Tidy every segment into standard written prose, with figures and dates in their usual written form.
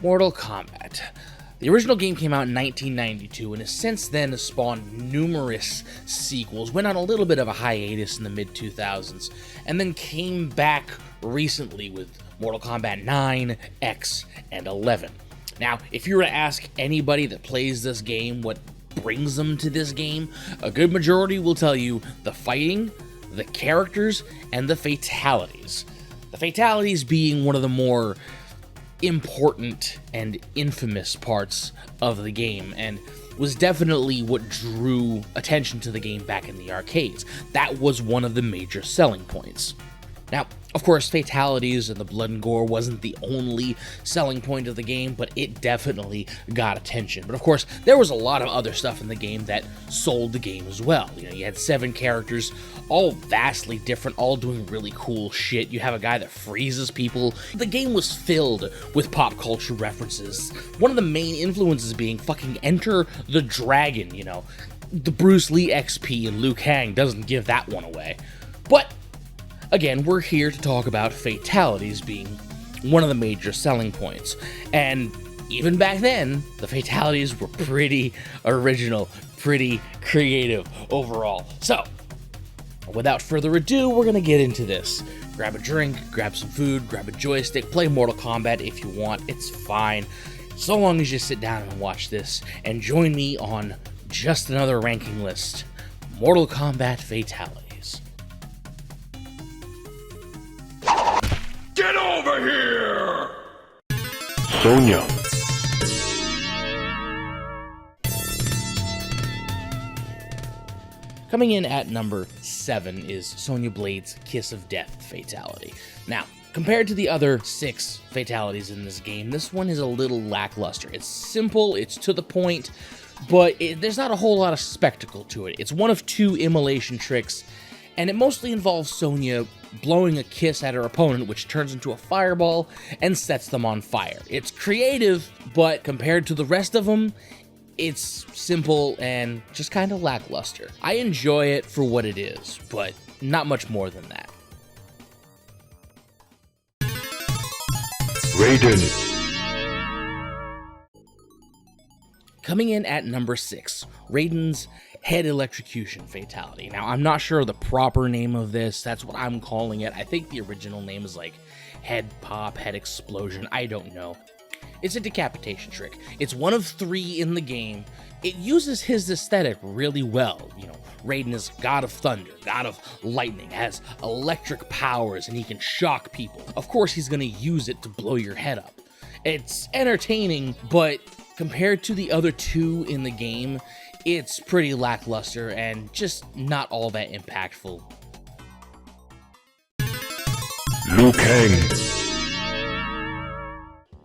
Mortal Kombat. The original game came out in 1992 and has since then spawned numerous sequels, went on a little bit of a hiatus in the mid-2000s, and then came back recently with Mortal Kombat 9, X, and 11. Now, if you were to ask anybody that plays this game what brings them to this game, a good majority will tell you the fighting, the characters, and the fatalities. The fatalities being one of the more important and infamous parts of the game, and was definitely what drew attention to the game back in the arcades. That was one of the major selling points. Now, of course, fatalities and the blood and gore wasn't the only selling point of the game, but it definitely got attention. But of course, there was a lot of other stuff in the game that sold the game as well. You know, you had 7 characters, all vastly different, all doing really cool shit. You have a guy that freezes people. The game was filled with pop culture references. One of the main influences being fucking Enter the Dragon, you know. The Bruce Lee XP and Liu Kang doesn't give that one away. But again, we're here to talk about fatalities being one of the major selling points. And even back then, the fatalities were pretty original, pretty creative overall. So, without further ado, we're gonna get into this. Grab a drink, grab some food, grab a joystick, play Mortal Kombat if you want, it's fine. So long as you sit down and watch this, and join me on just another ranking list, Mortal Kombat Fatalities. Get over here! Sonya. Coming in at number 7 is Sonya Blade's Kiss of Death Fatality. Now, compared to the other 6 fatalities in this game, this one is a little lackluster. It's simple, it's to the point, but there's not a whole lot of spectacle to it. It's one of 2 immolation tricks, and it mostly involves Sonya blowing a kiss at her opponent, which turns into a fireball and sets them on fire. It's creative, but compared to the rest of them, it's simple and just kind of lackluster. I enjoy it for what it is, but not much more than that. Raiden. Coming in at number 6, Raiden's Head Electrocution Fatality. Now, I'm not sure the proper name of this, that's what I'm calling it. I think the original name is like Head Pop, Head Explosion, I don't know. It's a decapitation trick. It's one of 3 in the game. It uses his aesthetic really well. You know, Raiden is God of Thunder, God of Lightning, has electric powers, and he can shock people. Of course, he's gonna use it to blow your head up. It's entertaining, but compared to the other 2 in the game, it's pretty lackluster and just not all that impactful. Liu Kang.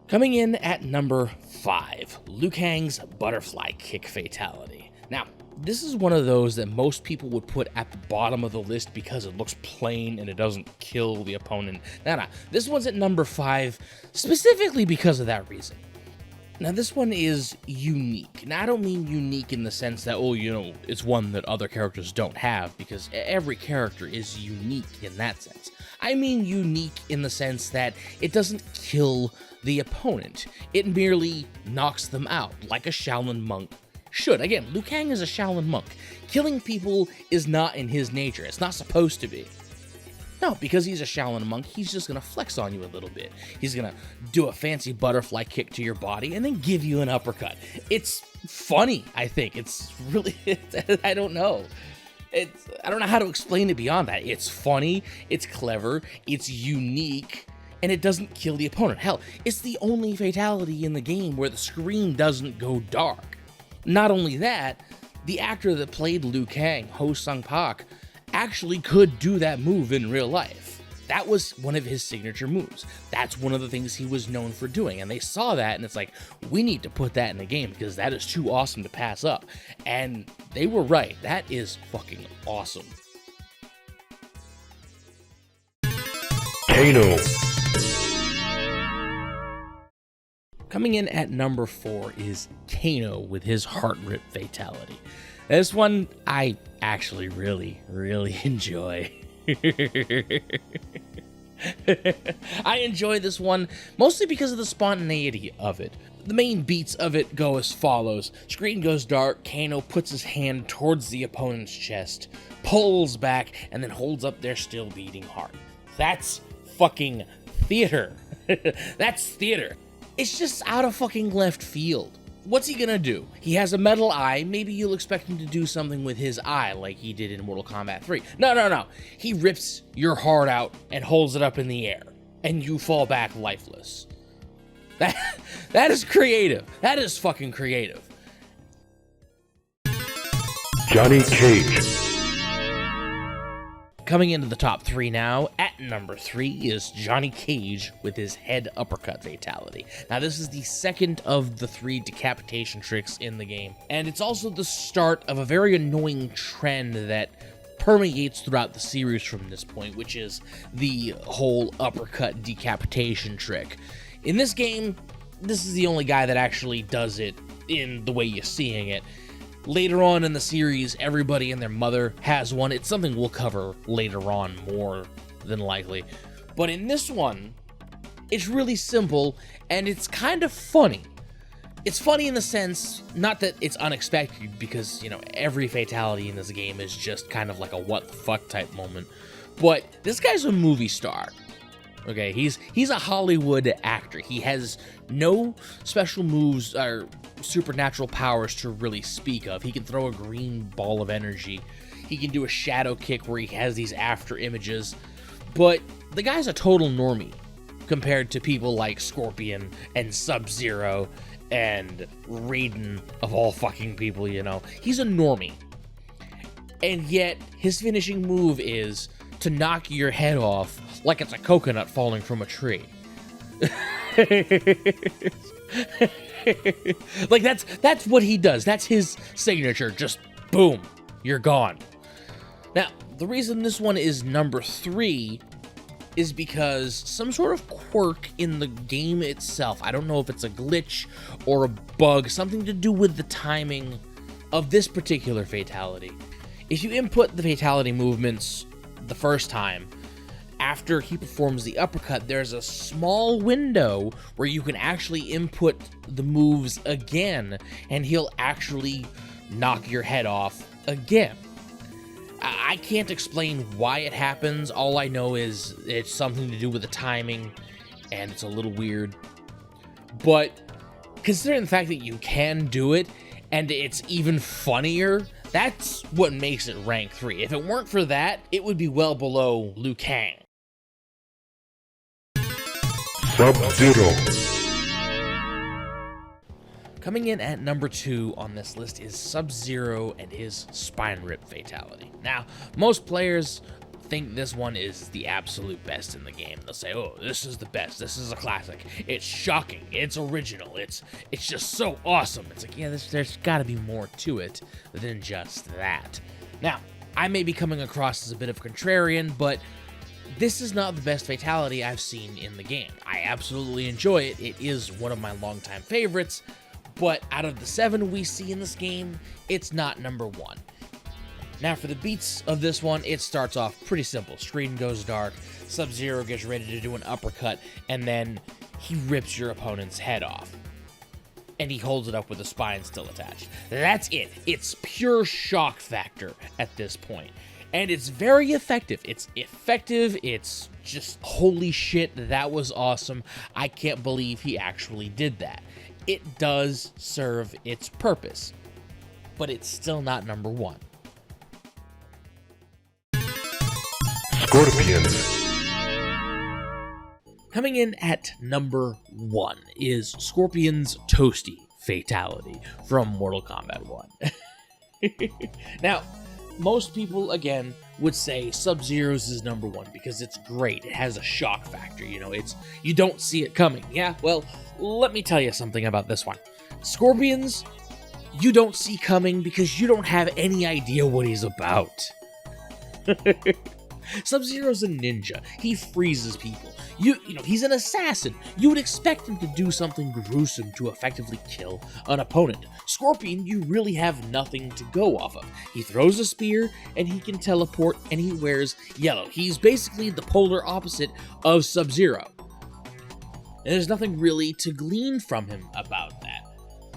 Coming in at number 5, Liu Kang's Butterfly Kick Fatality. Now, this is one of those that most people would put at the bottom of the list because it looks plain and it doesn't kill the opponent. Nah, this one's at number 5 specifically because of that reason. Now, this one is unique. Now, I don't mean unique in the sense that, oh, you know, it's one that other characters don't have, because every character is unique in that sense. I mean unique in the sense that it doesn't kill the opponent. It merely knocks them out, like a Shaolin monk should. Again, Liu Kang is a Shaolin monk. Killing people is not in his nature. It's not supposed to be. No, because he's a Shaolin monk, he's just gonna flex on you a little bit. He's gonna do a fancy butterfly kick to your body and then give you an uppercut. It's funny, I think. It's really, I don't know. I don't know how to explain it beyond that. It's funny, it's clever, it's unique, and it doesn't kill the opponent. Hell, it's the only fatality in the game where the screen doesn't go dark. Not only that, the actor that played Liu Kang, Ho Sung-pak, actually could do that move in real life. That was one of his signature moves. That's one of the things he was known for doing, and they saw that, and it's like, we need to put that in the game because that is too awesome to pass up. And they were right. That is fucking awesome. Kano. Coming in at number 4 is Kano with his Heart Rip Fatality. This one I actually really enjoy. I enjoy this one mostly because of the spontaneity of it. The main beats of it go as follows. Screen goes dark, Kano puts his hand towards the opponent's chest, pulls back, and then holds up their still beating heart. That's fucking theater. That's theater. It's just out of fucking left field. What's he gonna do? He has a metal eye. Maybe you'll expect him to do something with his eye like he did in Mortal Kombat 3. No. He rips your heart out and holds it up in the air, and you fall back lifeless. That is creative. That is fucking creative. Johnny Cage. Coming into the top 3 now, at number 3 is Johnny Cage with his head uppercut fatality. Now this is the second of the 3 decapitation tricks in the game, and it's also the start of a very annoying trend that permeates throughout the series from this point, which is the whole uppercut decapitation trick. In this game, this is the only guy that actually does it in the way you're seeing it. Later on in the series, everybody and their mother has one. It's something we'll cover later on, more than likely. But in this one, it's really simple, and it's kind of funny. It's funny in the sense, not that it's unexpected, because, you know, every fatality in this game is just kind of like a what the fuck type moment. But this guy's a movie star. Okay, he's a Hollywood actor. He has no special moves or supernatural powers to really speak of. He can throw a green ball of energy. He can do a shadow kick where he has these after images. But the guy's a total normie compared to people like Scorpion and Sub-Zero and Raiden, of all fucking people, you know. He's a normie. And yet, his finishing move is to knock your head off like it's a coconut falling from a tree. Like that's what he does. That's his signature. Just boom, you're gone. Now, the reason this one is number 3 is because some sort of quirk in the game itself, I don't know if it's a glitch or a bug, something to do with the timing of this particular fatality. If you input the fatality movements the first time, after he performs the uppercut, there's a small window where you can actually input the moves again, and he'll actually knock your head off again. I can't explain why it happens. All I know is it's something to do with the timing, and it's a little weird. But considering the fact that you can do it, and it's even funnier, that's what makes it rank 3. If it weren't for that, it would be well below Liu Kang. Sub-Zero. Coming in at number 2 on this list is Sub-Zero and his Spine Rip Fatality. Now, most players think this one is the absolute best in the game. They'll say, oh, this is the best, this is a classic, it's shocking, it's original, it's just so awesome. It's like, yeah, there's gotta be more to it than just that. Now, I may be coming across as a bit of a contrarian, but this is not the best fatality I've seen in the game. I absolutely enjoy it. It is one of my longtime favorites, but out of the 7 we see in this game, it's not number 1. Now for the beats of this one, it starts off pretty simple. Screen goes dark, Sub-Zero gets ready to do an uppercut, and then he rips your opponent's head off. And he holds it up with the spine still attached. That's it. It's pure shock factor at this point. And it's very effective. It's just, holy shit, that was awesome. I can't believe he actually did that. It does serve its purpose, but it's still not number 1. Scorpion. Coming in at number 1 is Scorpion's Toasty Fatality from Mortal Kombat 1. Now, most people, again, would say Sub-Zero's is number 1 because it's great. It has a shock factor, you know, you don't see it coming. Yeah, well, let me tell you something about this one. Scorpion's, you don't see coming because you don't have any idea what he's about. Sub-Zero's a ninja. He freezes people. You know, he's an assassin. You would expect him to do something gruesome to effectively kill an opponent. Scorpion, you really have nothing to go off of. He throws a spear, and he can teleport, and he wears yellow. He's basically the polar opposite of Sub-Zero. And there's nothing really to glean from him about that.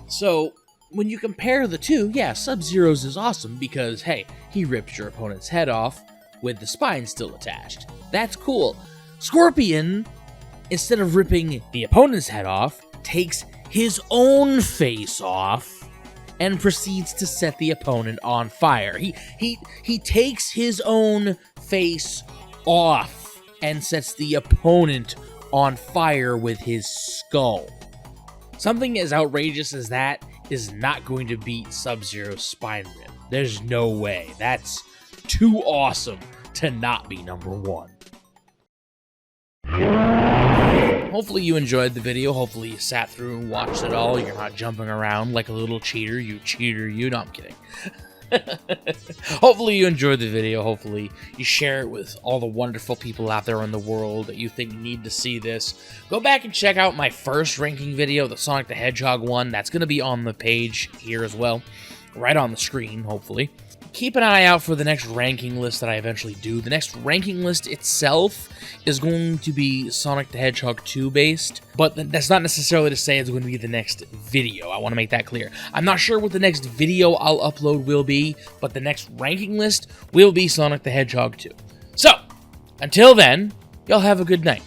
So, when you compare the two, yeah, Sub-Zero's is awesome because, hey, he rips your opponent's head off with the spine still attached. That's cool. Scorpion, instead of ripping the opponent's head off, takes his own face off and proceeds to set the opponent on fire. He takes his own face off and sets the opponent on fire with his skull. Something as outrageous as that is not going to beat Sub-Zero's spine rip. There's no way. That's too awesome to not be number one. Hopefully you enjoyed the video. Hopefully you sat through and watched it all. You're not jumping around like a little cheater. You cheater, you. No, I'm kidding. Hopefully you enjoyed the video. Hopefully you share it with all the wonderful people out there in the world that you think need to see this. Go back and check out my first ranking video, the Sonic the Hedgehog one. That's going to be on the page here as well, right on the screen, hopefully. Keep an eye out for the next ranking list that I eventually do. The next ranking list itself is going to be Sonic the Hedgehog 2 based, but that's not necessarily to say it's going to be the next video. I want to make that clear. I'm not sure what the next video I'll upload will be, but the next ranking list will be Sonic the Hedgehog 2. So, until then, y'all have a good night.